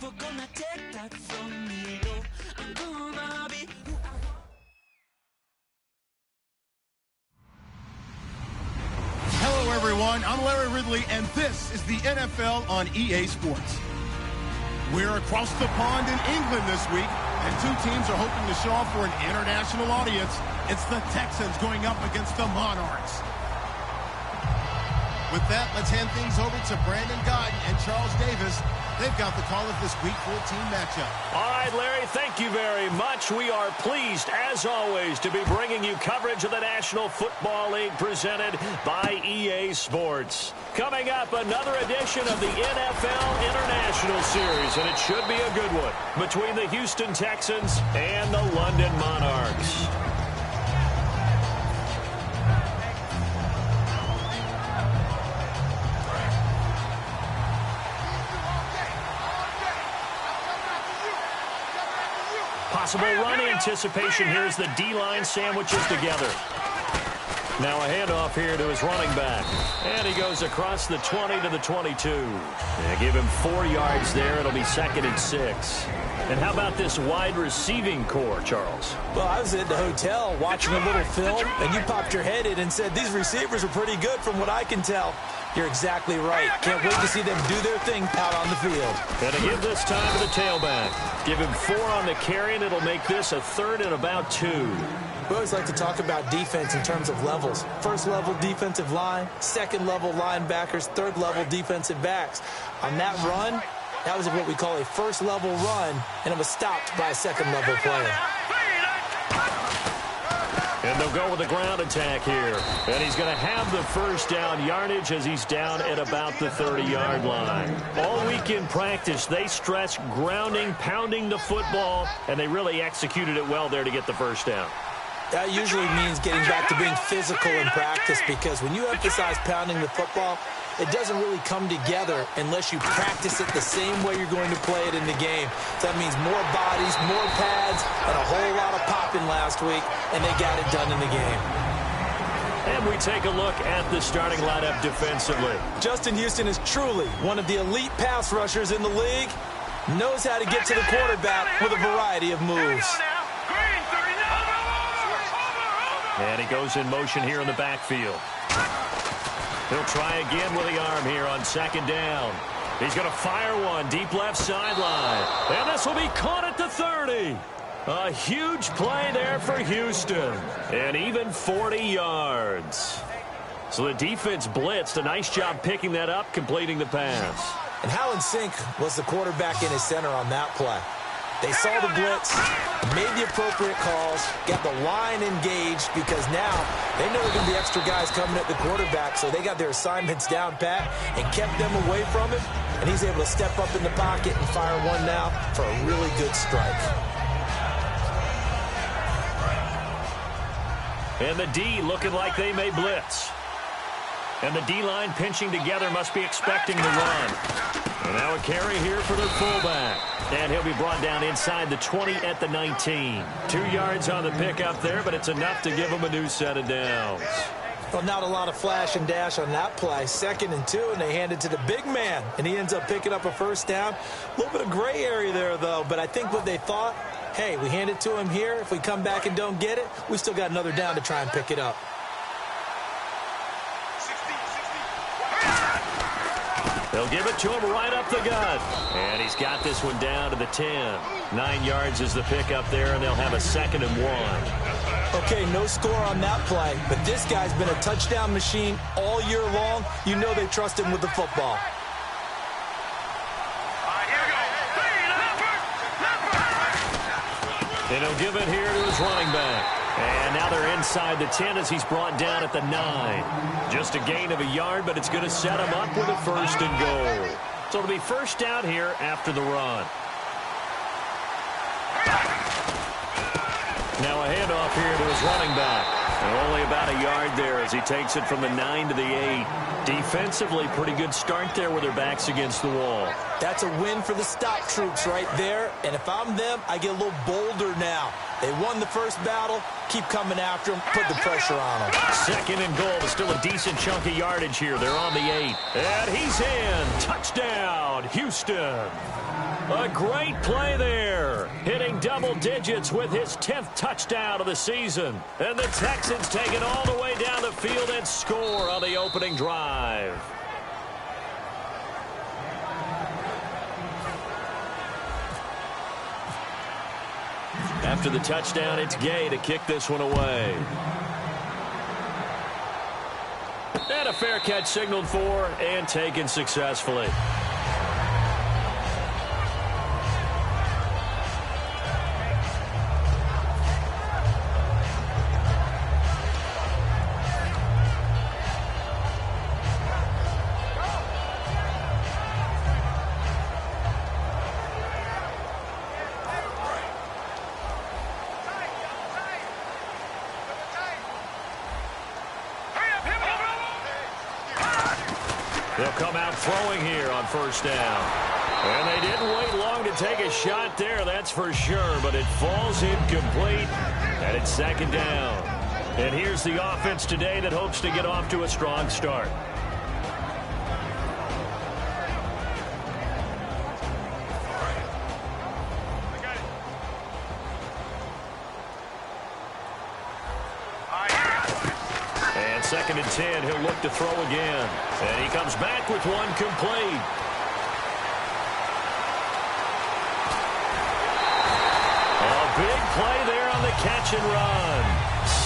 never gonna take that from me, no. I'm gonna be who I want. Hello, everyone. I'm Larry Ridley, and this is the NFL on EA Sports. We're across the pond in England this week, and two teams are hoping to show off for an international audience. It's the Texans going up against the Monarchs. With that, let's hand things over to Brandon Godden and Charles Davis. They've got the call of this Week 14 matchup. All right, Larry, thank you very much. We are pleased, as always, to be bringing you coverage of the National Football League presented by EA Sports. Coming up, another edition of the NFL International Series, and it should be a good one, between the Houston Texans and the London Monarchs. Possible run anticipation. Here's the D-line sandwiches together. Now a handoff here to his running back. And he goes across the 20 to the 22. They give him 4 yards there. It'll be 2nd and 6. And how about this wide receiving core, Charles? Well, I was at the hotel watching a little film, and you popped your head in and said, these receivers are pretty good from what I can tell. You're exactly right. Can't wait to see them do their thing out on the field. And to give this time to the tailback. Give him 4 on the carry, and it'll make this a 3rd and about 2. We always like to talk about defense in terms of levels. First level defensive line, second level linebackers, third level defensive backs. On that run, that was what we call a first level run, and it was stopped by a second level player. And they'll go with the ground attack here. And he's going to have the first down yardage as he's down at about the 30-yard line. All week in practice, they stress grounding, pounding the football, and they really executed it well there to get the first down. That usually means getting back to being physical in practice, because when you emphasize pounding the football, it doesn't really come together unless you practice it the same way you're going to play it in the game. So that means more bodies, more pads, and a whole lot of popping last week, and they got it done in the game. And we take a look at the starting lineup defensively. Justin Houston is truly one of the elite pass rushers in the league. Knows how to get to the quarterback with a variety of moves. And he goes in motion here in the backfield. He'll try again with the arm here on 2nd down. He's going to fire one deep left sideline. And this will be caught at the 30. A huge play there for Houston. And even 40 yards. So the defense blitzed. A nice job picking that up, completing the pass. And how in sync was the quarterback in his center on that play? They saw the blitz, made the appropriate calls, got the line engaged, because now they know there are going to be extra guys coming at the quarterback, so they got their assignments down pat and kept them away from him, and he's able to step up in the pocket and fire one now for a really good strike. And the D looking like they may blitz. And the D-line pinching together, must be expecting the run. And now a carry here for their fullback. And he'll be brought down inside the 20 at the 19. 2 yards on the pickup there, but it's enough to give him a new set of downs. Well, not a lot of flash and dash on that play. 2nd and 2, and they hand it to the big man. And he ends up picking up a first down. A little bit of gray area there, though. But I think what they thought, hey, we hand it to him here. If we come back and don't get it, we still got another down to try and pick it up. They'll give it to him right up the gut. And he's got this one down to the 10. 9 yards is the pickup there, and they'll have a 2nd and 1. Okay, no score on that play, but this guy's been a touchdown machine all year long. You know they trust him with the football. And he'll give it here to his running back. And now they're inside the 10 as he's brought down at the 9. Just a gain of a yard, but it's going to set him up with a 1st and goal. So it'll be first down here after the run. Now a handoff here to his running back. And only about a yard there as he takes it from the 9 to the 8. Defensively, pretty good start there with their backs against the wall. That's a win for the stop troops right there. And if I'm them, I get a little bolder now. They won the first battle. Keep coming after them. Put the pressure on them. 2nd and goal, but still a decent chunk of yardage here. They're on the 8. And he's in. Touchdown, Houston. A great play there. Hitting double digits with his 10th touchdown of the season. And the Texans take it all the way down the field and score on the opening drive. After the touchdown, it's Gay to kick this one away. And a fair catch signaled for and taken successfully. They'll come out throwing here on first down. And they didn't wait long to take a shot there, that's for sure. But it falls incomplete, and it's second down. And here's the offense today that hopes to get off to a strong start. Second and 10, he'll look to throw again. And he comes back with one complete. A big play there on the catch and run.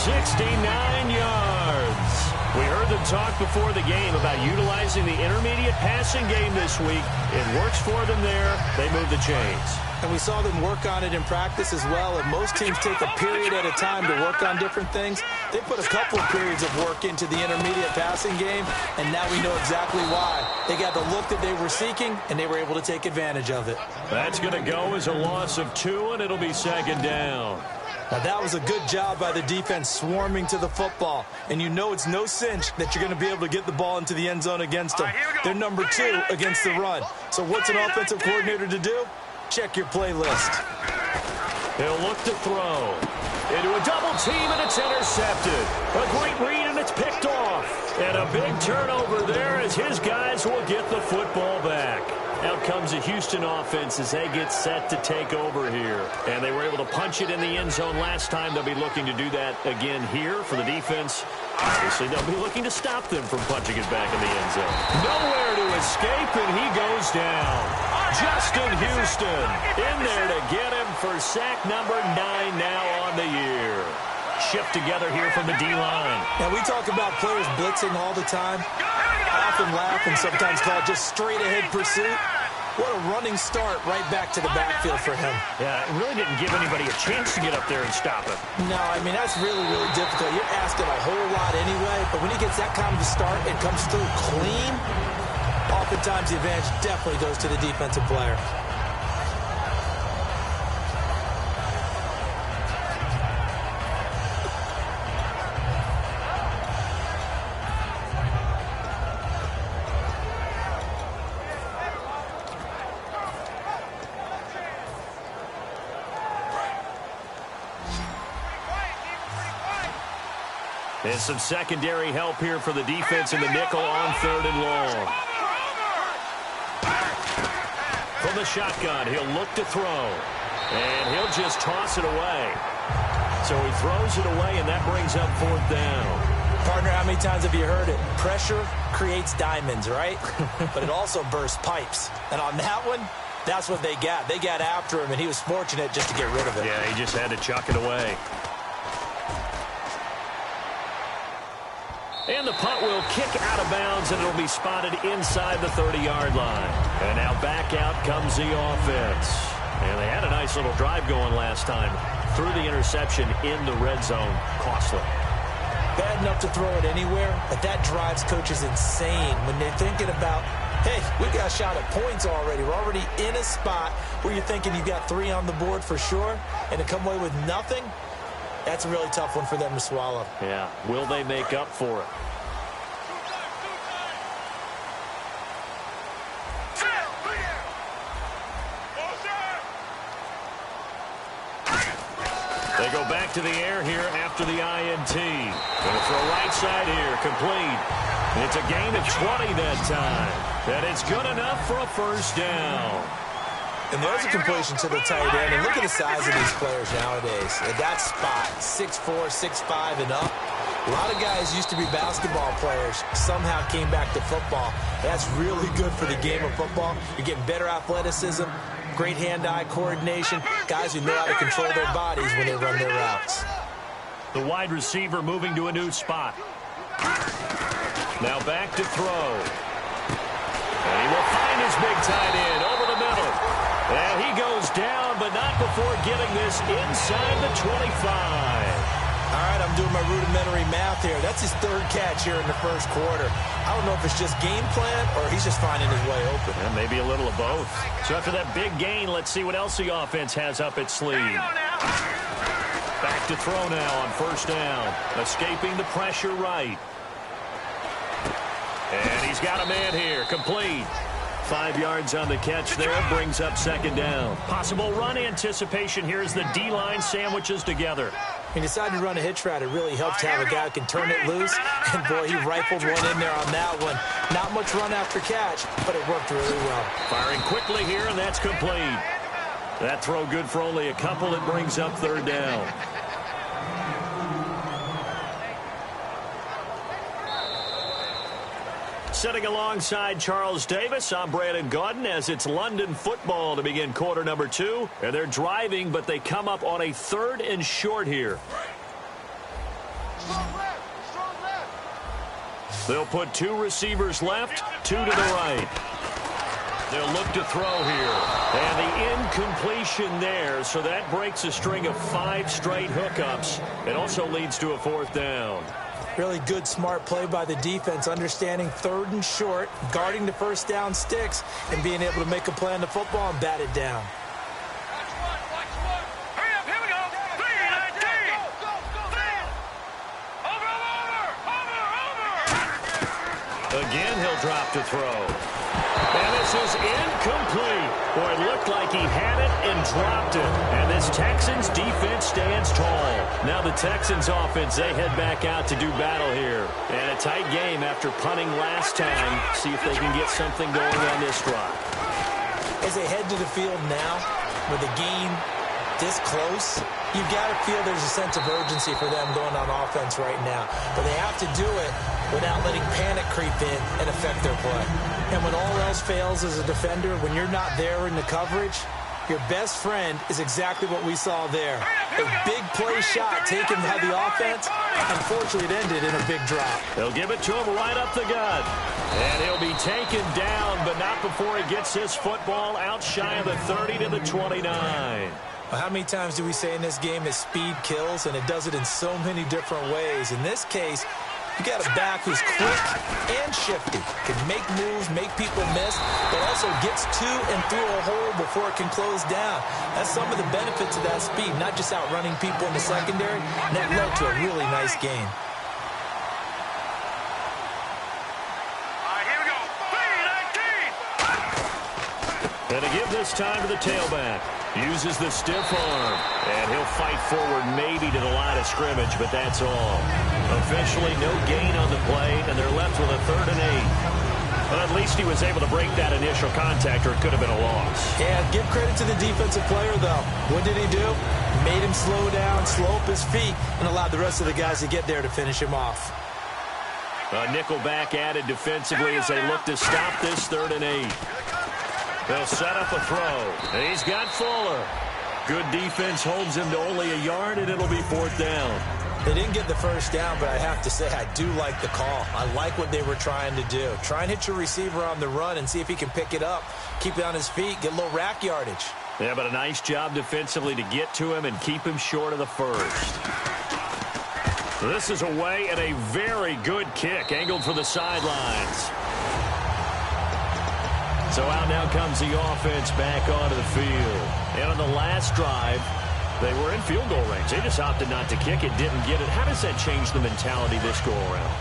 69 yards. We heard them talk before the game about utilizing the intermediate passing game this week. It works for them there. They move the chains. And we saw them work on it in practice as well. And most teams take a period at a time to work on different things. They put a couple of periods of work into the intermediate passing game, and now we know exactly why. They got the look that they were seeking, and they were able to take advantage of it. That's going to go as a loss of 2, and it'll be second down. Now, that was a good job by the defense swarming to the football. And you know it's no cinch that you're going to be able to get the ball into the end zone against them. They're number 2 against the run. So what's an offensive coordinator to do? Check your playlist. He'll look to throw. Into a double team, and it's intercepted. A great read, and it's picked off. And a big turnover there as his guys will get the football back. Out comes the Houston offense as they get set to take over here. And they were able to punch it in the end zone last time. They'll be looking to do that again here for the defense. Obviously, they'll be looking to stop them from punching it back in the end zone. Nowhere to escape, and he goes down. Justin Houston in there to get him for sack number 9 now on the year. Shift together here from the D-line. Now, we talk about players blitzing all the time. I often laugh and sometimes call it just straight-ahead pursuit. What a running start right back to the backfield for him. Yeah, it really didn't give anybody a chance to get up there and stop him. No, I mean, that's really, really difficult. You're asking a whole lot anyway, but when he gets that kind of a start and comes through clean, oftentimes the advantage definitely goes to the defensive player. And some secondary help here for the defense in the nickel on 3rd and long. From the shotgun, he'll look to throw. And he'll just toss it away. So he throws it away, and that brings up 4th down. Partner, how many times have you heard it? Pressure creates diamonds, right? But it also bursts pipes. And on that one, that's what they got. They got after him, and he was fortunate just to get rid of it. Yeah, he just had to chuck it away. And the punt will kick out of bounds, and it'll be spotted inside the 30-yard line. And now back out comes the offense. And they had a nice little drive going last time. Threw the interception in the red zone. Costly. Bad enough to throw it anywhere, but that drives coaches insane when they're thinking about, hey, we got a shot at points already. We're already in a spot where you're thinking you've got 3 on the board for sure, and to come away with nothing, that's a really tough one for them to swallow. Yeah. Will they make up for it? They go back to the air here after the INT. Going to throw right side here, complete. It's a gain of 20 that time. And it's good enough for a first down. And there's a completion to the tight end. And look at the size of these players nowadays. At that spot, 6'4", 6'5", and up. A lot of guys used to be basketball players, somehow came back to football. That's really good for the game of football. You're getting better athleticism, great hand-eye coordination, guys who know how to control their bodies when they run their routes. The wide receiver moving to a new spot. Now back to throw. And he will find his big tight end over the middle. And he goes down, but not before getting this inside the 25. All right, I'm doing my rudimentary math here. That's his third catch here in the first quarter. I don't know if it's just game plan or he's just finding his way open. Yeah, maybe a little of both. So after that big gain, let's see what else the offense has up its sleeve. Back to throw now on first down. Escaping the pressure right. And he's got a man here. Complete. 5 yards on the catch there. Brings up second down. Possible run anticipation here as the D-line sandwiches together. He decided to run a hitch route. It really helps to have a guy who can turn it loose. And, boy, he rifled one in there on that one. Not much run after catch, but it worked really well. Firing quickly here, and that's complete. That throw good for only a couple. It brings up third down. Sitting alongside Charles Davis, I'm Brandon Gaudin as it's London football to begin quarter number 2. And they're driving, but they come up on a 3rd and short here. They'll put 2 receivers left, 2 to the right. They'll look to throw here. And the incompletion there, so that breaks a string of 5 straight hookups. It also leads to a 4th down. Really good, smart play by the defense, understanding 3rd and short, guarding the first down sticks, and being able to make a play on the football and bat it down. Hurry up, here we go. 3, 19. Over. Again, he'll drop to throw. And this is incomplete. Boy, it looked like he had it and dropped it. And this Texans defense stands tall. Now the Texans offense, they head back out to do battle here. And a tight game after punting last time. See if they can get something going on this drive. As they head to the field now, with the game this close, you've got to feel there's a sense of urgency for them going on offense right now. But they have to do it without letting panic creep in and affect their play. And when all else fails as a defender, when you're not there in the coverage, your best friend is exactly what we saw there. A big play shot taken by the offense. Unfortunately, it ended in a big drop. They'll give it to him right up the gut. And he'll be taken down, but not before he gets his football out shy of the 30 to the 29. Well, how many times do we say in this game that speed kills, and it does it in so many different ways? In this case, you got a back who's quick and shifty, can make moves, make people miss, but also gets to and through a hole before it can close down. That's some of the benefits of that speed, not just outrunning people in the secondary, and that led to a really nice game. All right, here we go. 3, 19. And to give this time to the tailback. Uses the stiff arm. And he'll fight forward maybe to the line of scrimmage, but that's all. Officially no gain on the play, and they're left with a 3rd and 8. But at least he was able to break that initial contact, or it could have been a loss. Yeah, give credit to the defensive player, though. What did he do? Made him slow down, slow up his feet, and allowed the rest of the guys to get there to finish him off. A nickel back added defensively as they look to stop this 3rd and 8. They'll set up a throw. And he's got Fuller. Good defense holds him to only a yard, and it'll be 4th down. They didn't get the first down, but I have to say I do like the call. I like what they were trying to do. Try and hit your receiver on the run and see if he can pick it up, keep it on his feet, get a little rack yardage. Yeah, but a nice job defensively to get to him and keep him short of the first. This is away and a very good kick, angled for the sidelines. So out now comes the offense back onto the field. And on the last drive, they were in field goal range. They just opted not to kick it, didn't get it. How does that change the mentality this go-around?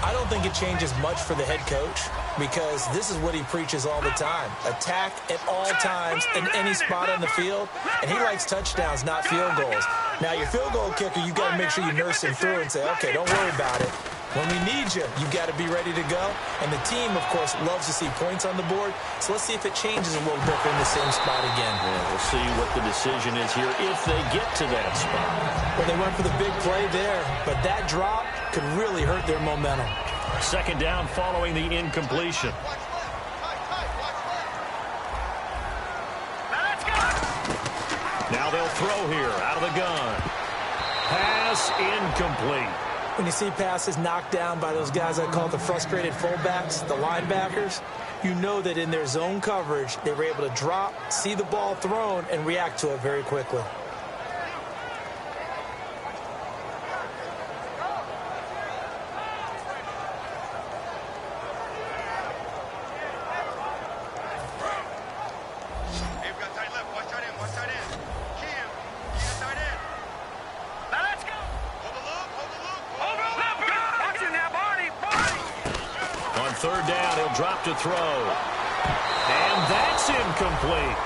I don't think it changes much for the head coach because this is what he preaches all the time. Attack at all times in any spot on the field, and he likes touchdowns, not field goals. Now, your field goal kicker, you've got to make sure you nurse him through and say, okay, don't worry about it. When we need you, you've got to be ready to go. And the team, of course, loves to see points on the board. So let's see if it changes a little bit if they're in the same spot again. Yeah, we'll see what the decision is here if they get to that spot. Well, they went for the big play there, but that drop could really hurt their momentum. Second down following the incompletion. Now they'll throw here out of the gun. Pass incomplete. When you see passes knocked down by those guys I call the frustrated fullbacks, the linebackers, you know that in their zone coverage, they were able to drop, see the ball thrown, and react to it very quickly. Third down, he'll drop to throw. And that's incomplete.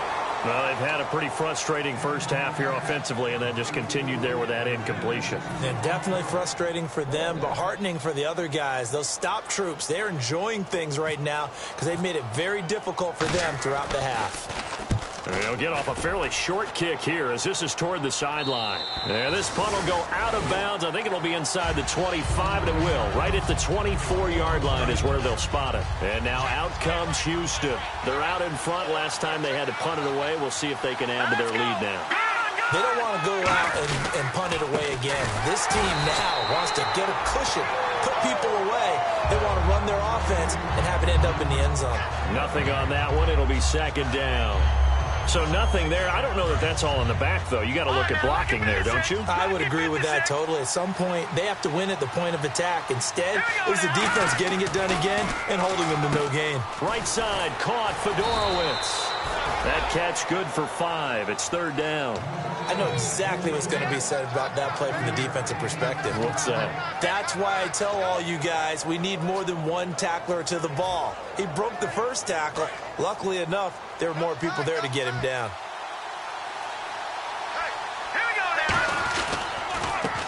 Well, they've had a pretty frustrating first half here offensively, and then just continued there with that incompletion. And definitely frustrating for them, but heartening for the other guys. Those stop troops, they're enjoying things right now because they've made it very difficult for them throughout the half. They'll get off a fairly short kick here as this is toward the sideline. And this punt will go out of bounds. I think it'll be inside the 25, and it will. Right at the 24-yard line is where they'll spot it. And now out comes Houston. They're out in front. Last time they had to punt it away. We'll see if they can add to their lead now. They don't want to go out and punt it away again. This team now wants to get a cushion, put people away. They want to run their offense and have it end up in the end zone. Nothing on that one. It'll be second down. So nothing there. I don't know that that's all in the back, though. You got to look at blocking there, don't you? I would agree with that totally. At some point, they have to win at the point of attack. Instead, it was the defense getting it done again and holding them to no gain. Right side, caught Fedorowicz. That catch good for 5. It's third down. I know exactly what's going to be said about that play from the defensive perspective. What's that? That's why I tell all you guys we need more than one tackler to the ball. He broke the first tackle. Luckily enough, there were more people there to get him down.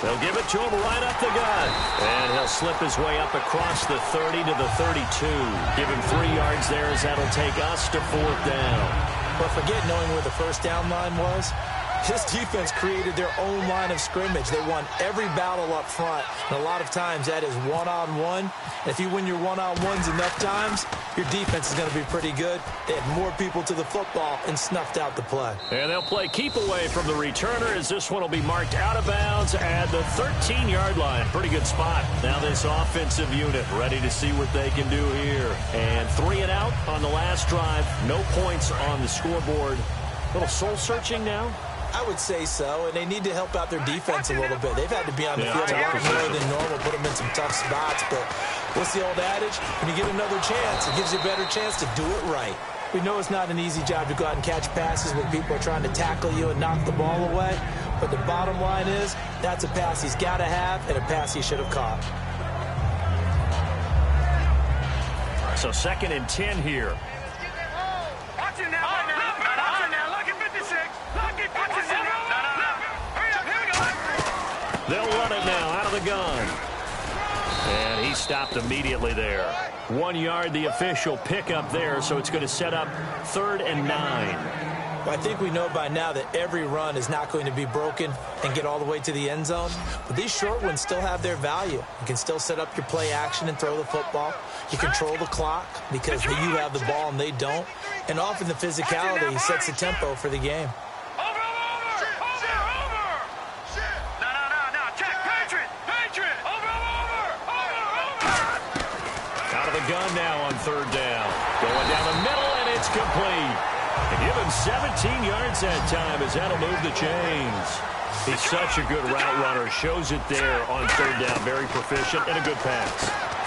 They'll give it to him right up the gut. And he'll slip his way up across the 30 to the 32. Give him 3 yards there as that'll take us to fourth down. But forget knowing where the first down line was. This defense created their own line of scrimmage. They won every battle up front, and a lot of times that is one-on-one. And if you win your one-on-ones enough times, your defense is going to be pretty good. They had more people to the football and snuffed out the play. And they'll play keep away from the returner as this one will be marked out of bounds at the 13-yard line. Pretty good spot. Now this offensive unit ready to see what they can do here. And 3 and out on the last drive. No points on the scoreboard. A little soul-searching now. I would say so, and they need to help out their defense a little bit. They've had to be on the field a lot more than normal, put them in some tough spots. But what's the old adage? When you get another chance, it gives you a better chance to do it right. We know it's not an easy job to go out and catch passes when people are trying to tackle you and knock the ball away. But the bottom line is, that's a pass he's got to have and a pass he should have caught. So 2nd and 10 here. Watch it now, right now. Watch it now. Look at 56. Look at 56. Hurry up, here we go. They'll run it now out of the gun. And he stopped immediately there. 1 yard, the official pickup there, so it's going to set up 3rd and 9. Well, I think we know by now that every run is not going to be broken and get all the way to the end zone. But these short ones still have their value. You can still set up your play action and throw the football. You control the clock because you have the ball and they don't. And often the physicality sets the tempo for the game. Out of the gun now on 3rd down. Going down the middle, and it's complete. And give him 17 yards that time as that'll move the chains. He's such a good route runner. Shows it there on 3rd down. Very proficient and a good pass.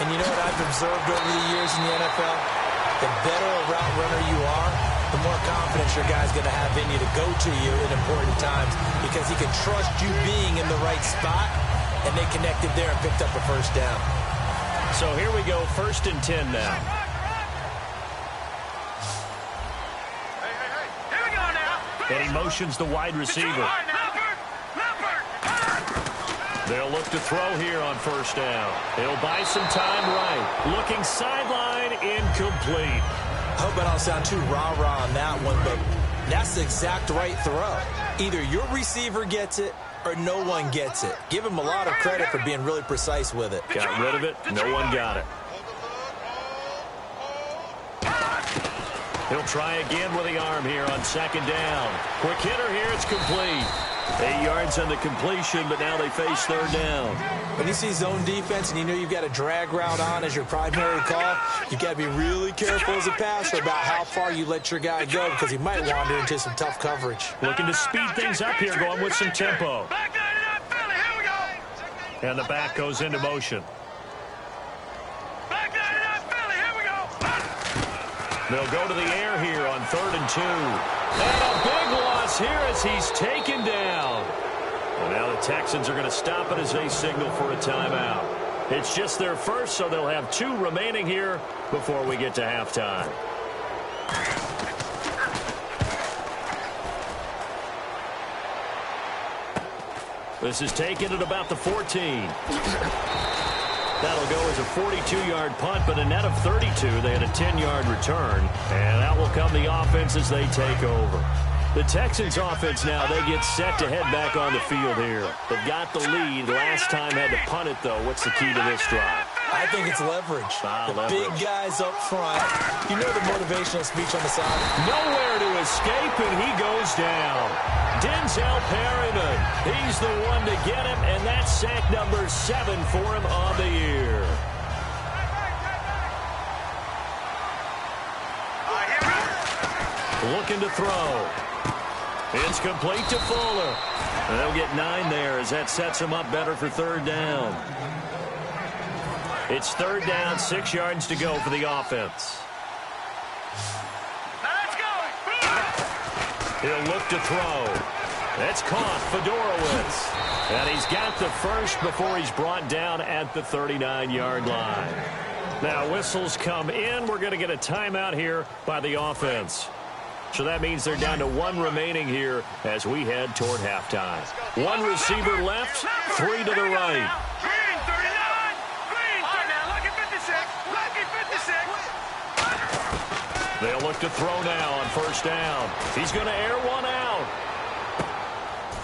And you know what I've observed over the years in the NFL? The better a route runner you are, the more confidence your guy's going to have in you to go to you in important times because he can trust you being in the right spot, and they connected there and picked up a first down. So here we go, 1st and 10 now. And he motions the wide receiver. They'll look to throw here on first down. He'll buy some time right. Looking sideline, incomplete. Hope I don't sound too rah-rah on that one, but that's the exact right throw. Either your receiver gets it or no one gets it. Give him a lot of credit for being really precise with it. Got rid of it. No one got it. He'll try again with the arm here on second down. Quick hitter here. It's complete. 8 yards on the completion, but now they face third down. When you see zone defense and you know you've got a drag route on as your primary call, you've got to be really careful as a passer about how far you let your guy go because he might wander into some tough coverage. Looking to speed things up here, going with some tempo. And the back goes into motion. They'll go to the air here on 3rd and 2. And a big loss here as he's taken down. And now the Texans are going to stop it as they signal for a timeout. It's just their first, so they'll have 2 remaining here before we get to halftime. This is taken at about the 14. That'll go as a 42-yard punt, but a net of 32. They had a 10-yard return, and that will come the offense as they take over. The Texans offense now, they get set to head back on the field here. They've got the lead. Last time had to punt it, though. What's the key to this drive? I think it's leverage. Big guys up front. You know the motivational speech on the side. Nowhere to escape, and he goes down. Denzel Perryman, he's the one to get him, and that's sack number 7 for him on the year. Looking to throw. It's complete to Fuller. And they'll get 9 there as that sets him up better for third down. It's third down, 6 yards to go for the offense. He'll look to throw. That's caught, Fedorowicz. And he's got the first before he's brought down at the 39-yard line. Now whistles come in. We're going to get a timeout here by the offense. So that means they're down to 1 remaining here as we head toward halftime. 1 receiver left, 3 to the right. They'll look to throw now on first down. He's going to air one out.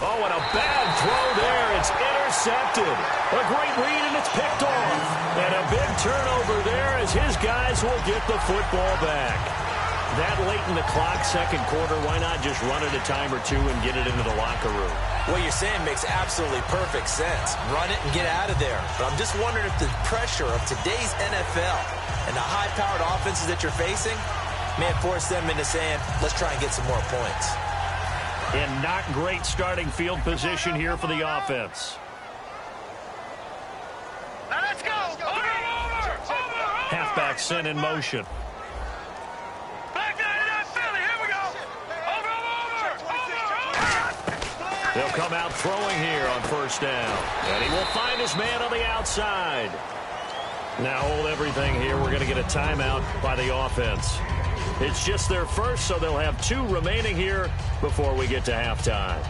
Oh, and a bad throw there. It's intercepted. A great read, and it's picked off. And a big turnover there as his guys will get the football back. That late in the clock, second quarter, why not just run it a time or 2 and get it into the locker room? What you're saying makes absolutely perfect sense. Run it and get out of there. But I'm just wondering if the pressure of today's NFL and the high-powered offenses that you're facing may have forced them into saying, let's try and get some more points. And not great starting field position here for the offense. Now let's go. Over. Halfback sent in motion. Back down to that Philly. Here we go. Over. They'll come out throwing here on first down. And he will find his man on the outside. Now hold everything here. We're going to get a timeout by the offense. It's just their first, so they'll have 2 remaining here before we get to halftime.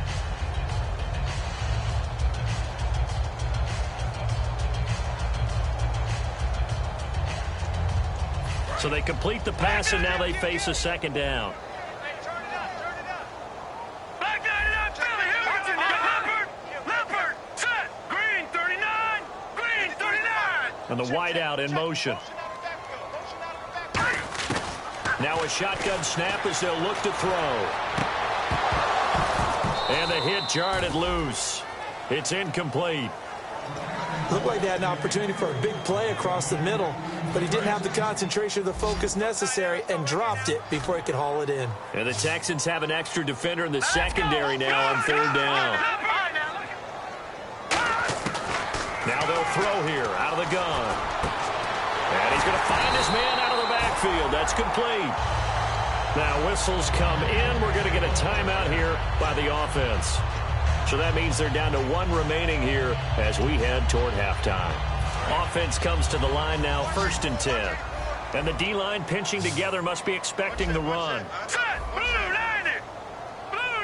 So they complete the pass, and now they face a second down. Back down to that Philly. Here we go. Leopard. Set. Green 39. Green 39. And the wideout in motion. Now a shotgun snap as they'll look to throw. And the hit jarred it loose. It's incomplete. Looked like they had an opportunity for a big play across the middle, but he didn't have the concentration or the focus necessary and dropped it before he could haul it in. And the Texans have an extra defender in the secondary now on third down. Now they'll throw here out of the gun. And he's going to find his man out of the backfield. That's complete. Now whistles come in. We're going to get a timeout here by the offense. So that means they're down to 1 remaining here as we head toward halftime. Offense comes to the line now, 1st and 10. And the D-line pinching together must be expecting the run.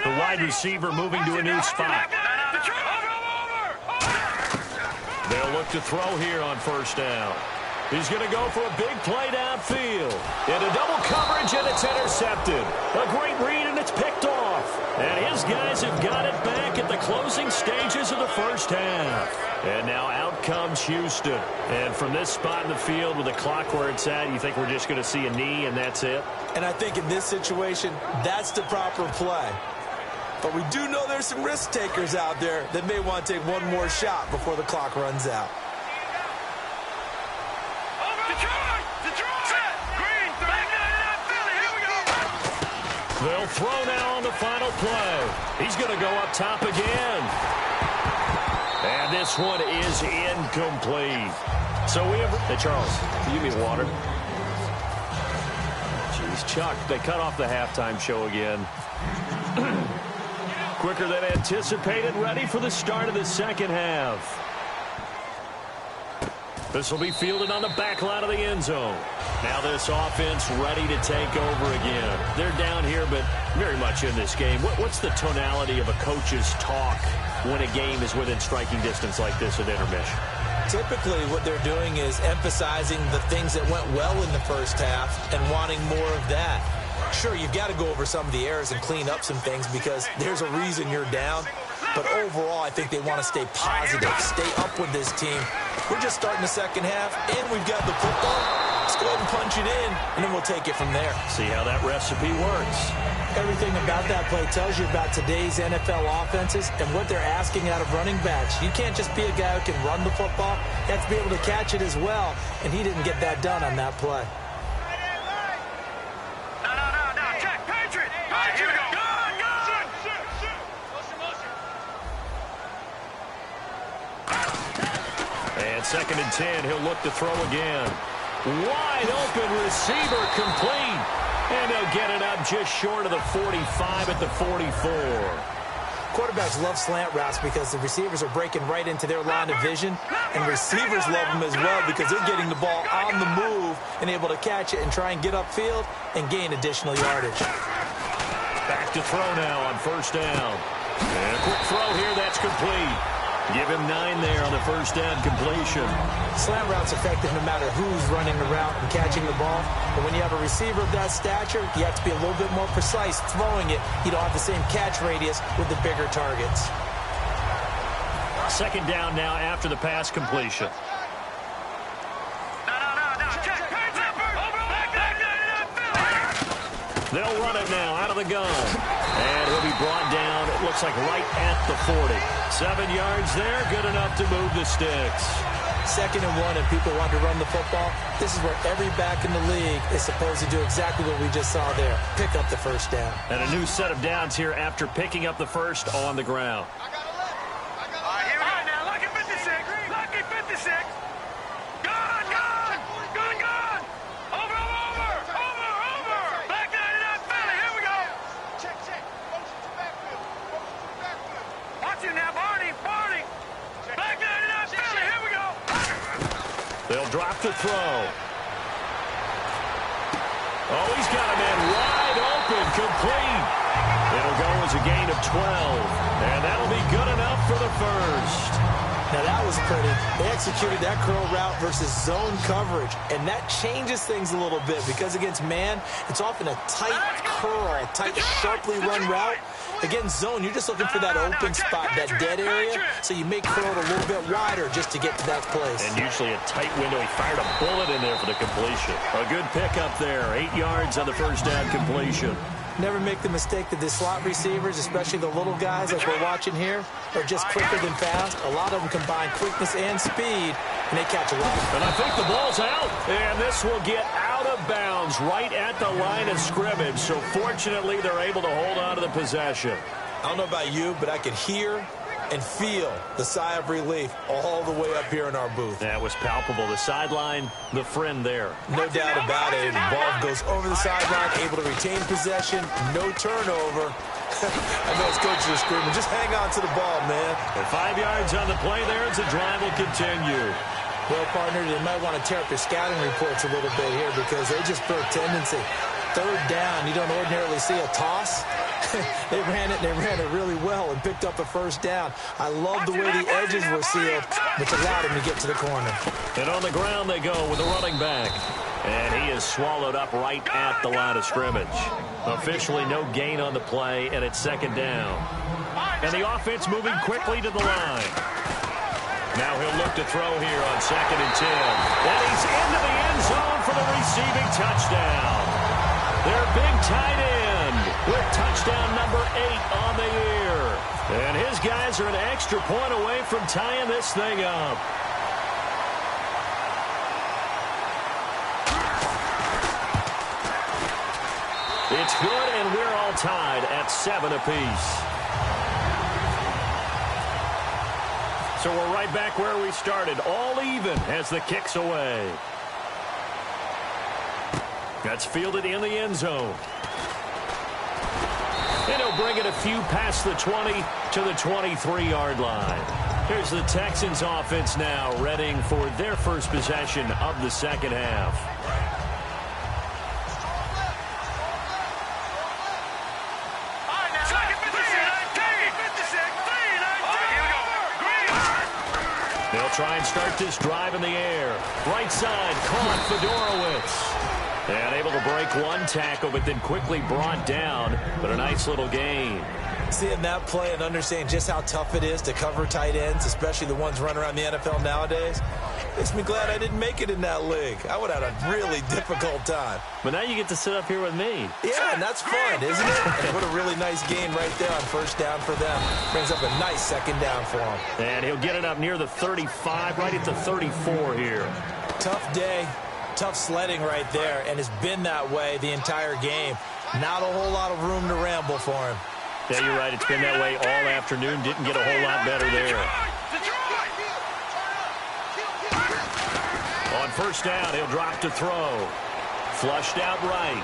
The wide receiver moving to a new spot. They'll look to throw here on first down. He's going to go for a big play downfield. Into double coverage, and it's intercepted. A great read, and it's picked off. And his guys have got it back at the closing stages of the first half. And now out comes Houston. And from this spot in the field with the clock where it's at, you think we're just going to see a knee and that's it? And I think in this situation, that's the proper play. But we do know there's some risk takers out there that may want to take one more shot before the clock runs out. They'll throw now on the final play. He's going to go up top again. And this one is incomplete. So we have... Hey, Charles, can you give me water? Jeez, Chuck, they cut off the halftime show again. Quicker than anticipated, ready for the start of the second half. This will be fielded on the back line of the end zone. Now this offense ready to take over again. They're down here, but very much in this game. What's the tonality of a coach's talk when a game is within striking distance like this at intermission? Typically, what they're doing is emphasizing the things that went well in the first half and wanting more of that. Sure, you've got to go over some of the errors and clean up some things because there's a reason you're down. But overall, I think they want to stay positive, stay up with this team. We're just starting the second half, and we've got the football. Let's go ahead and punch it in, and then we'll take it from there. See how that recipe works. Everything about that play tells you about today's NFL offenses and what they're asking out of running backs. You can't just be a guy who can run the football. You have to be able to catch it as well, and he didn't get that done on that play. And 2nd and 10, he'll look to throw again. Wide open receiver complete. And he'll get it up just short of the 45 at the 44. Quarterbacks love slant routes because the receivers are breaking right into their line of vision. And receivers love them as well because they're getting the ball on the move and able to catch it and try and get upfield and gain additional yardage. Back to throw now on first down. And a quick throw here, that's complete. Give him 9 there on the first down completion. Slant route's effective no matter who's running the route and catching the ball. But when you have a receiver of that stature, you have to be a little bit more precise throwing it. You don't have the same catch radius with the bigger targets. 2nd down now after the pass completion. They'll run it now out of the gun. And he'll be brought down, it looks like right at the 40. 7 yards there, good enough to move the sticks. 2nd and 1, and people want to run the football. This is where every back in the league is supposed to do exactly what we just saw there. Pick up the first down. And a new set of downs here after picking up the first on the ground. They'll drop the throw. Oh, he's got a man wide open, complete. It'll go as a gain of 12. And that'll be good enough for the first. Now that was pretty. They executed that curl route versus zone coverage. And that changes things a little bit because against man, it's often a tight curl, tight, sharply run route. Against zone, you're just looking for that open spot, that dead area, so you make curl a little bit wider just to get to that place. And usually a tight window. He fired a bullet in there for the completion. A good pickup there. 8 yards on the first down completion. Never make the mistake that the slot receivers, especially the little guys like we're watching here, are just quicker than fast. A lot of them combine quickness and speed, and they catch a lot. And I think the ball's out. And this will get out of bounds right at the line of scrimmage. So fortunately, they're able to hold on to the possession. I don't know about you, but I could hear and feel the sigh of relief all the way up here in our booth. That was palpable. The sideline, the friend there. No doubt about it. The ball goes over the sideline, able to retain possession, no turnover. I know his coaches are screaming, just hang on to the ball, man. And 5 yards on the play there as the drive will continue. Well, partner, they might want to tear up their scouting reports a little bit here because they just broke tendency. 3rd down, you don't ordinarily see a toss. They ran it really well and picked up a first down. I love the way the edges were sealed, which allowed him to get to the corner. And on the ground they go with the running back. And he is swallowed up right at the line of scrimmage. Officially no gain on the play, and it's second down. And the offense moving quickly to the line. Now he'll look to throw here on 2nd and 10. And he's into the end zone for the receiving touchdown. Their big tight end with touchdown number 8 on the year. And his guys are an extra point away from tying this thing up. It's good, and we're all tied at 7 apiece. So we're right back where we started, all even as the kick's away. That's fielded in the end zone. And he'll bring it a few past the 20 to the 23-yard line. Here's the Texans offense now, readying for their first possession of the second half. They'll try and start this drive in the air. Right side, caught Fedorowicz. And able to break one tackle, but then quickly brought down. But a nice little gain. Seeing that play and understanding just how tough it is to cover tight ends, especially the ones running around the NFL nowadays, makes me glad I didn't make it in that league. I would have had a really difficult time. But now you get to sit up here with me. Yeah, and that's fun, isn't it? And what a really nice gain right there on first down for them. Brings up a nice second down for him. And he'll get it up near the 35, right at the 34 here. Tough day, tough sledding right there, and it's been that way the entire game. Not a whole lot of room to ramble for him. Yeah, you're right. It's been that way all afternoon. Didn't get a whole lot better there. On first down, he'll drop to throw. Flushed out right.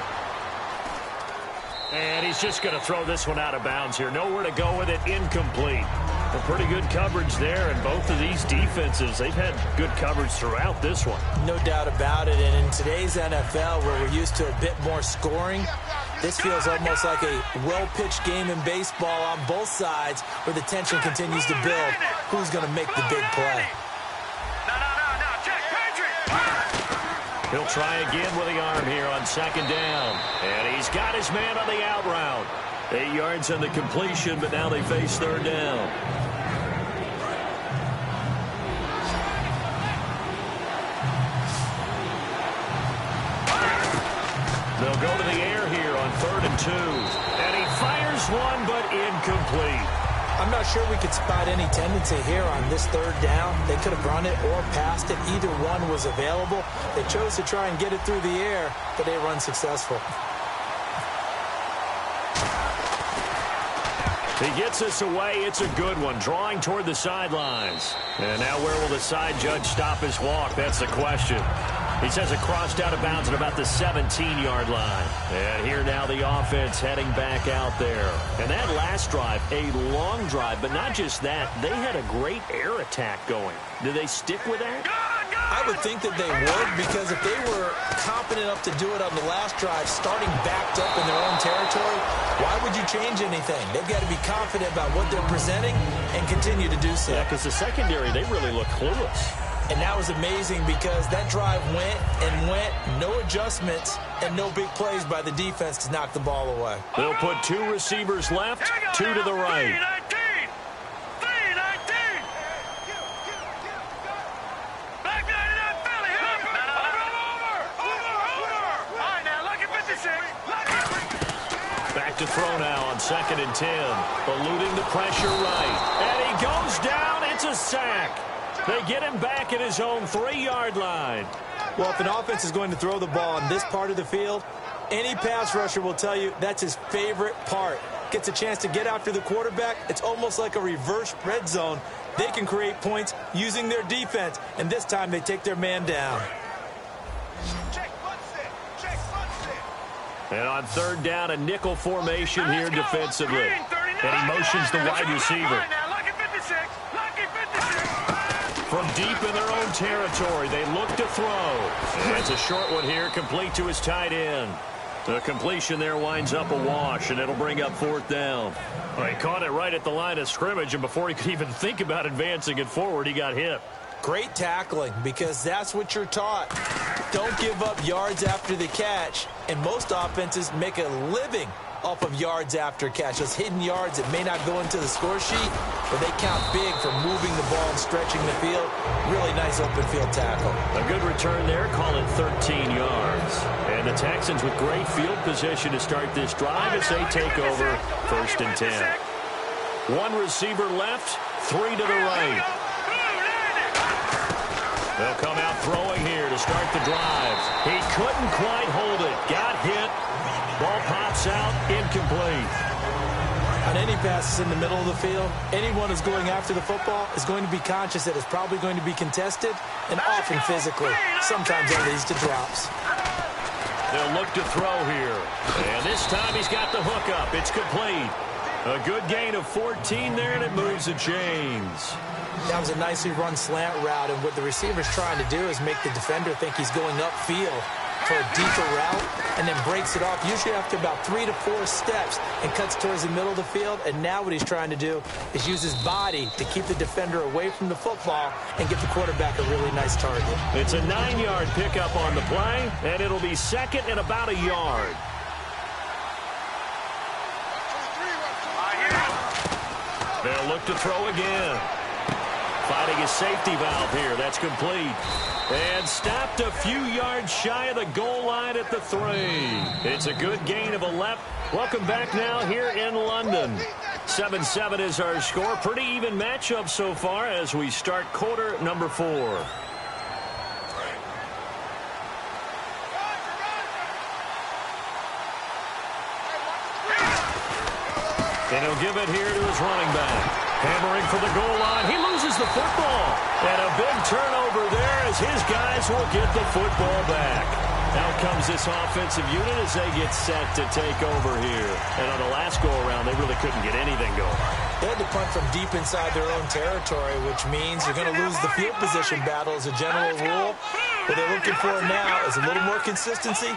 And he's just going to throw this one out of bounds here. Nowhere to go with it. Incomplete. A pretty good coverage there, and both of these defenses, they've had good coverage throughout this one. No doubt about it, and in today's NFL, where we're used to a bit more scoring, this feels almost like a well-pitched game in baseball on both sides, where the tension continues to build. Who's going to make the big play? He'll try again with the arm here on second down. And he's got his man on the out route. 8 yards on the completion, but now they face third down. They'll go to the air here on 3rd and 2. And he fires one, but incomplete. I'm not sure we could spot any tendency here on this third down. They could have run it or passed it. Either one was available. They chose to try and get it through the air, but they were unsuccessful. He gets us away. It's a good one. Drawing toward the sidelines. And now where will the side judge stop his walk? That's the question. He says it crossed out of bounds at about the 17-yard line. And here now the offense heading back out there. And that last drive, a long drive, but not just that. They had a great air attack going. Do they stick with that? I would think that they would, because if they were confident enough to do it on the last drive, starting backed up in their own territory, why would you change anything? They've got to be confident about what they're presenting and continue to do so. Yeah, because the secondary, they really look clueless. And that was amazing because that drive went and went, no adjustments, and no big plays by the defense to knock the ball away. They'll put 2 receivers left, 2 to the right. Back to throw now on 2nd and 10. Eluding the pressure right. And he goes down. It's a sack. They get him back at his own 3-yard line. Well, if an offense is going to throw the ball on this part of the field, any pass rusher will tell you that's his favorite part. Gets a chance to get after the quarterback. It's almost like a reverse red zone. They can create points using their defense, and this time they take their man down. And on 3rd down, a nickel formation here defensively. And he motions the wide receiver. From deep in their own territory, they look to throw. And it's a short one here, complete to his tight end. The completion there winds up a wash, and it'll bring up 4th down. Well, he caught it right at the line of scrimmage, and before he could even think about advancing it forward, he got hit. Great tackling, because that's what you're taught. Don't give up yards after the catch, and most offenses make a living off of yards after catch. Those hidden yards that may not go into the score sheet, but they count big for moving the ball and stretching the field. Really nice open field tackle. A good return there, call it 13 yards. And the Texans with great field position to start this drive as they take over 1st and 10. One receiver left, 3 to the right. They'll come out throwing here to start the drive. He couldn't quite hold it. Got hit. Ball pops out, incomplete. On any passes in the middle of the field, anyone who's going after the football is going to be conscious that it's probably going to be contested and often physically. Sometimes that leads to drops. They'll look to throw here. And this time he's got the hook up. It's complete. A good gain of 14 there, and it moves the chains. That was a nicely run slant route, and what the receiver's trying to do is make the defender think he's going upfield for a deeper route, and then breaks it off, usually after about 3 to 4 steps, and cuts towards the middle of the field. And now what he's trying to do is use his body to keep the defender away from the football and give the quarterback a really nice target. It's a 9-yard pickup on the play, and it'll be 2nd and about a yard. They'll look to throw again. Fighting a safety valve here. That's complete. And stopped a few yards shy of the goal line at the 3. It's a good gain of 11. Welcome back now here in London. 7-7 is our score. Pretty even matchup so far as we start quarter number 4. And he'll give it here to his running back. Hammering for the goal line. He loses the football. And a big turnover there as his guys will get the football back. Out comes this offensive unit as they get set to take over here. And on the last go-around, they really couldn't get anything going. They had to punt from deep inside their own territory, which means you're going to lose the field position battle as a general rule. What they're looking for now is a little more consistency,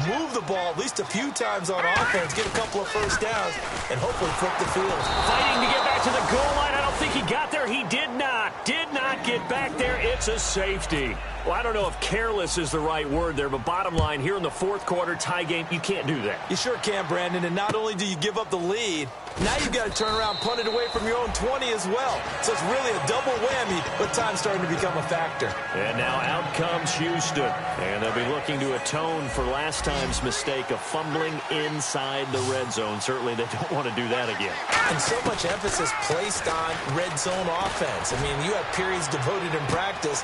move the ball at least a few times on offense, get a couple of first downs, and hopefully flip the field. Fighting to get back to the goal line. I don't think he got there. He did not get back there. It's a safety. Well, I don't know if careless is the right word there, but bottom line, here in the 4th quarter tie game, you can't do that. You sure can, Brandon, and not only do you give up the lead, now you've got to turn around, punt it away from your own 20 as well. So it's really a double whammy, but time's starting to become a factor. And now out comes Houston, and they'll be looking to atone for last time's mistake of fumbling inside the red zone. Certainly they don't want to do that again. And so much emphasis placed on red zone offense. I mean, you have periods devoted in practice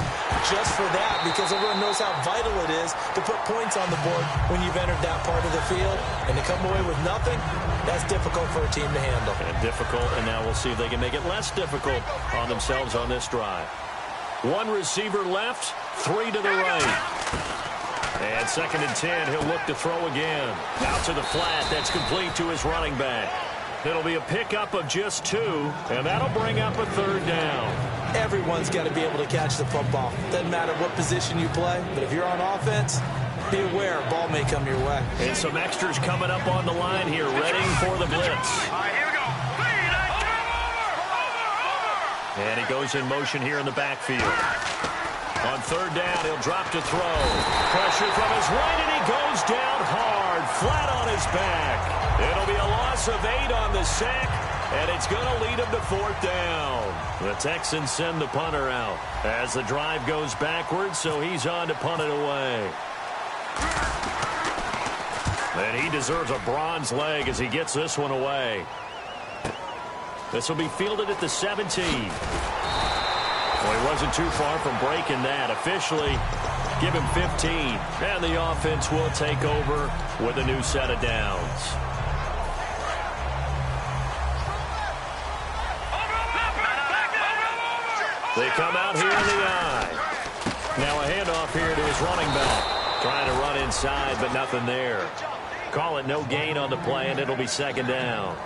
just for that, because everyone knows how vital it is to put points on the board when you've entered that part of the field. And to come away with nothing, that's difficult for a team to handle. And difficult, and now we'll see if they can make it less difficult on themselves on this drive. One receiver left, 3 to the right. And 2nd and 10, he'll look to throw again. Out to the flat, that's complete to his running back. It'll be a pickup of just 2, and that'll bring up a 3rd down. Everyone's got to be able to catch the football. Doesn't matter what position you play, but if you're on offense, be aware, ball may come your way. And some extras coming up on the line here, ready for the blitz. All right, here we go. And he goes in motion here in the backfield. On 3rd down, he'll drop to throw. Pressure from his right, and he goes down hard, flat on his back. It'll be a loss of 8 on the sack, and it's going to lead him to 4th down. The Texans send the punter out as the drive goes backwards, so he's on to punt it away. And he deserves a bronze leg as he gets this one away. This will be fielded at the 17. Well, he wasn't too far from breaking that. Officially, give him 15. And the offense will take over with a new set of downs. They come out here in the eye. Now a handoff here to his running back. Trying to run inside, but nothing there. Call it no gain on the play, and it'll be 2nd down.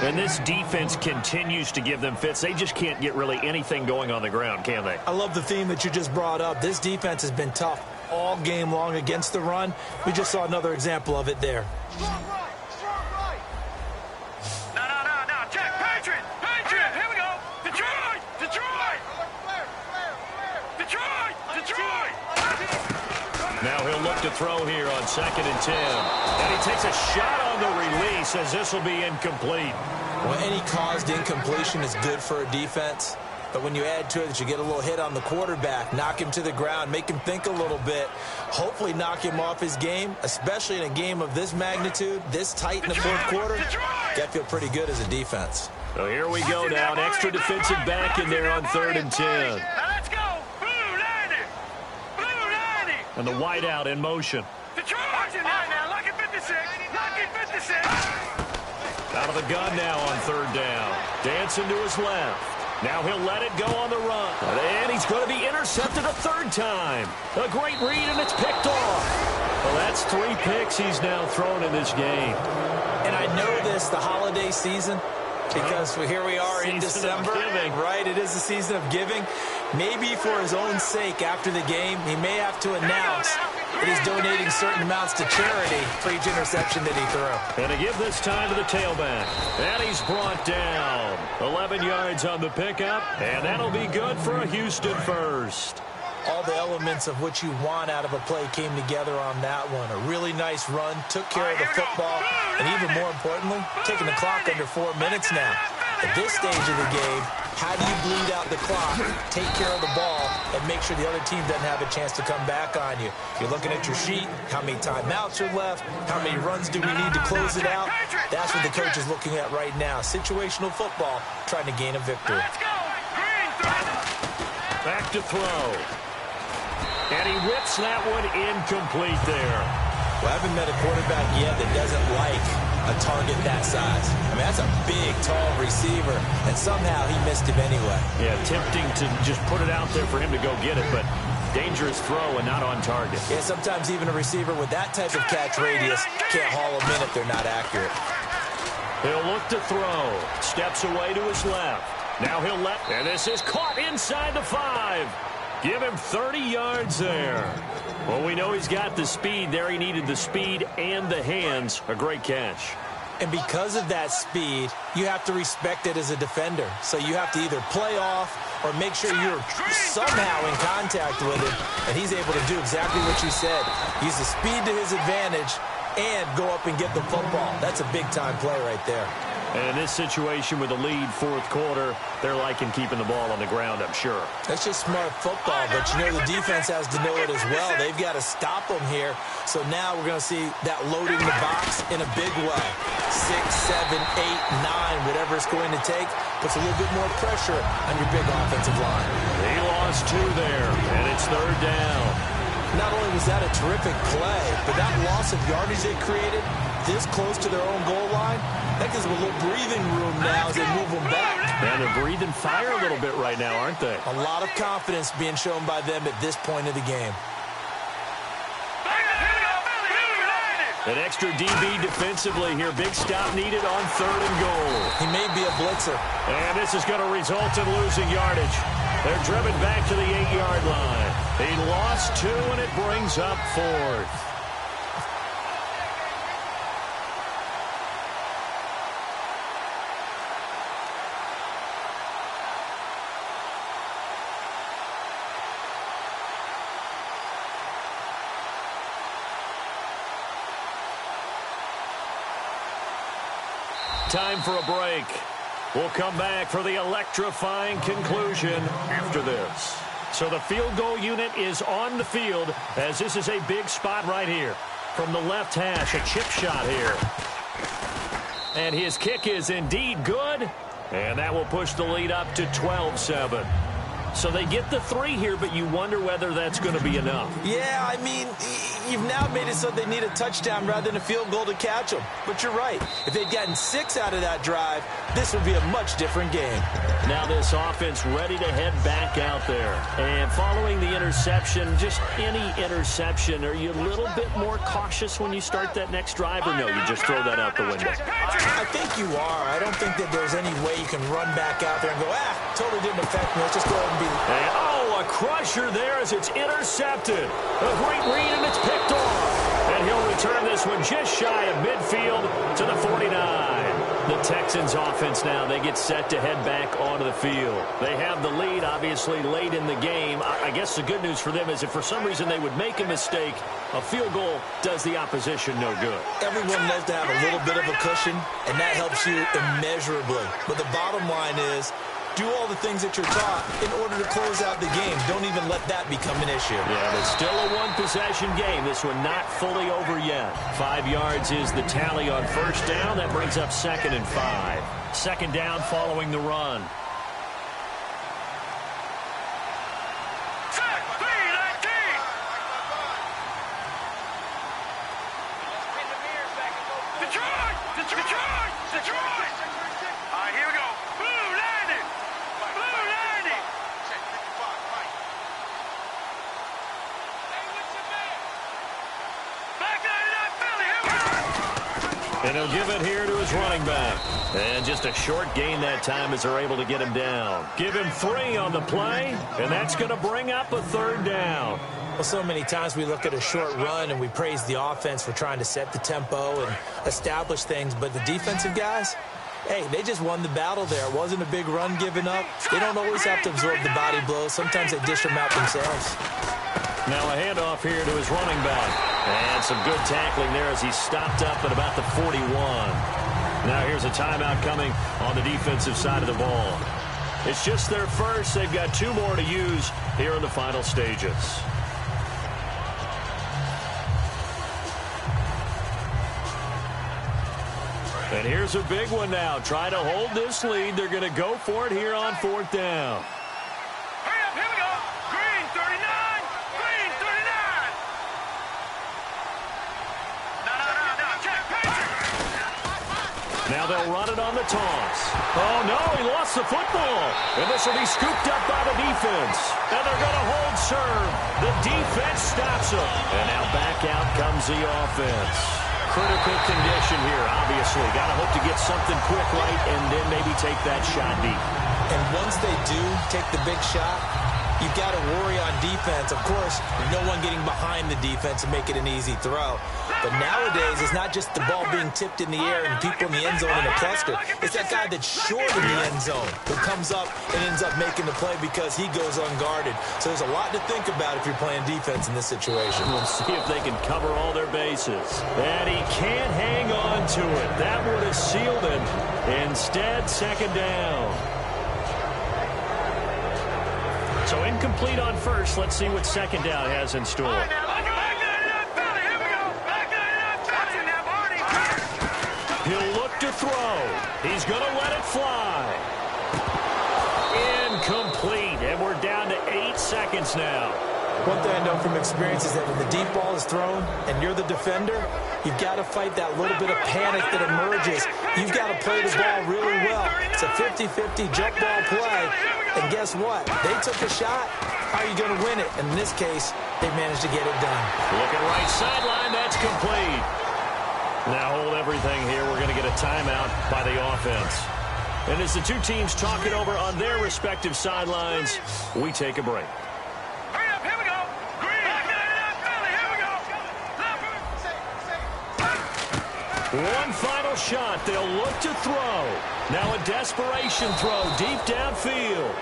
And this defense continues to give them fits. They just can't get really anything going on the ground, can they? I love the theme that you just brought up. This defense has been tough. all game long against the run. We just saw another example of it there. Strong right, strong right. No. Check, Patriot, here we go. Detroit. Now he'll look to throw here on 2nd and 10. And he takes a shot on the release as this will be incomplete. Well, any caused incompletion is good for a defense. But when you add to it that you get a little hit on the quarterback, knock him to the ground, make him think a little bit, hopefully knock him off his game, especially in a game of this magnitude, this tight in the fourth quarter, got to feel pretty good as a defense. So here we go now. An extra defensive back in there on 3rd and 10. Let's go. Blue 90. And the wideout in motion. Detroit. Now, lucky 56. Out of the gun now on 3rd down. Dancing to his left. Now he'll let it go on the run. And he's going to be intercepted a 3rd time. A great read, and it's picked off. Well, that's 3 picks he's now thrown in this game. And I know this, the holiday season, because here we are in December, right? It is the season of giving. Maybe for his own sake after the game, he may have to announce that he's donating certain amounts to charity for each interception that he threw. And to give this time to the tailback. And he's brought down. 11 yards on the pickup, and that'll be good for a Houston first. All the elements of what you want out of a play came together on that one. A really nice run, took care of the football, and even more importantly, taking the clock under 4 minutes now. At this stage of the game, how do you bleed out the clock, take care of the ball, and make sure the other team doesn't have a chance to come back on you? If you're looking at your sheet, how many timeouts are left, how many runs do we need to close it out? That's what the coach is looking at right now. Situational football, trying to gain a victory. Back to throw. And he whips that one incomplete there. Well, I haven't met a quarterback yet that doesn't like a target that size. I mean, that's a big, tall receiver, and somehow he missed him anyway. Yeah, tempting to just put it out there for him to go get it, but dangerous throw and not on target. Yeah, sometimes even a receiver with that type of catch radius can't haul them in if they're not accurate. He'll look to throw. Steps away to his left. Now he'll let, and this is caught inside the 5. Give him 30 yards there. Well, we know he's got the speed there. He needed the speed and the hands. A great catch. And because of that speed, you have to respect it as a defender. So you have to either play off or make sure you're somehow in contact with him. And he's able to do exactly what you said. Use the speed to his advantage and go up and get the football. That's a big-time play right there. And in this situation with the lead fourth quarter, they're liking keeping the ball on the ground, I'm sure. That's just smart football, but you know the defense has to know it as well. They've got to stop them here. So now we're going to see that loading the box in a big way. 6, 7, 8, 9, whatever it's going to take, puts a little bit more pressure on your big offensive line. He lost 2 there, and it's 3rd down. Not only was that a terrific play, but that loss of yardage they created this close to their own goal line, that gives them a little breathing room now as they move them back. And they're breathing fire a little bit right now, aren't they? A lot of confidence being shown by them at this point of the game. An extra DB defensively here. Big stop needed on 3rd and goal. He may be a blitzer. And this is going to result in losing yardage. They're driven back to the 8-yard line. He lost 2, and it brings up 4th. Time for a break. We'll come back for the electrifying conclusion after this. So the field goal unit is on the field as this is a big spot right here. From the left hash, a chip shot here. And his kick is indeed good. And that will push the lead up to 12-7. So they get the 3 here, but you wonder whether that's going to be enough. Yeah, I mean, you've now made it so they need a touchdown rather than a field goal to catch them. But you're right. If they'd gotten 6 out of that drive, this would be a much different game. Now this offense ready to head back out there. And following the interception, just any interception, are you a little bit more cautious when you start that next drive, or no, you just throw that out the window? I think you are. I don't think that there's any way you can run back out there and go, totally didn't affect me. Let's just go ahead and be... Oh, a a crusher there as it's intercepted. A great read, and it's picked off. And he'll return this one just shy of midfield to the 49. The Texans offense now, they get set to head back onto the field. They have the lead, obviously, late in the game. I guess the good news for them is if for some reason they would make a mistake, a field goal does the opposition no good. Everyone loves to have a little bit of a cushion, and that helps you immeasurably. But the bottom line is, do all the things that you're taught in order to close out the game. Don't even let that become an issue. Yeah, it's still a one-possession game. This one not fully over yet. 5 yards is the tally on first down. That brings up 2nd and 5. Second down following the run. Detroit! All right, here we go. Blue landing! Blue landing! Check 55, Mike. Hey, what's your man? Back 99 Philly, here we go! And he'll give it here to his running back. And just a short gain that time as they're able to get him down. Give him 3 on the play, and that's going to bring up a 3rd down. Well, so many times we look at a short run and we praise the offense for trying to set the tempo and establish things, but the defensive guys, hey, they just won the battle there. It wasn't a big run given up. They don't always have to absorb the body blows. Sometimes they dish them out themselves. Now a handoff here to his running back. And some good tackling there as he stopped up at about the 41. Now here's a timeout coming on the defensive side of the ball. It's just their first. They've got 2 more to use here in the final stages. And here's a big one now. Try to hold this lead. They're going to go for it here on 4th down. Hurry up, here we go. Green 39. Green 39. No. Check, pass it. Now they'll run it on the toss. Oh, no, he lost the football. And this will be scooped up by the defense. And they're going to hold serve. The defense stops him. And now back out comes the offense. Critical condition here, obviously. Got to hope to get something quick right and then maybe take that shot deep. And once they do take the big shot, you've got to worry on defense. Of course, no one getting behind the defense and make it an easy throw. But nowadays, it's not just the ball being tipped in the air and people in the end zone in a cluster. It's that guy that's short in the end zone who comes up and ends up making the play because he goes unguarded. So there's a lot to think about if you're playing defense in this situation. We'll see if they can cover all their bases. And he can't hang on to it. That would have sealed it. Instead, 2nd down. So incomplete on first. Let's see what 2nd down has in store. He'll look to throw. He's going to let it fly. Incomplete. And we're down to 8 seconds now. One thing I know from experience is that when the deep ball is thrown and you're the defender, you've got to fight that little bit of panic that emerges. You've got to play the ball really well. It's a 50-50 jump ball play. And guess what? They took a shot. How are you going to win it? And in this case, they managed to get it done. Looking right sideline. That's complete. Now hold everything here. We're going to get a timeout by the offense. And as the 2 teams talk it over on their respective sidelines, we take a break. Hurry up, here we go. Green. Philly, here we go. One final shot. They'll look to throw. Now a desperation throw deep downfield.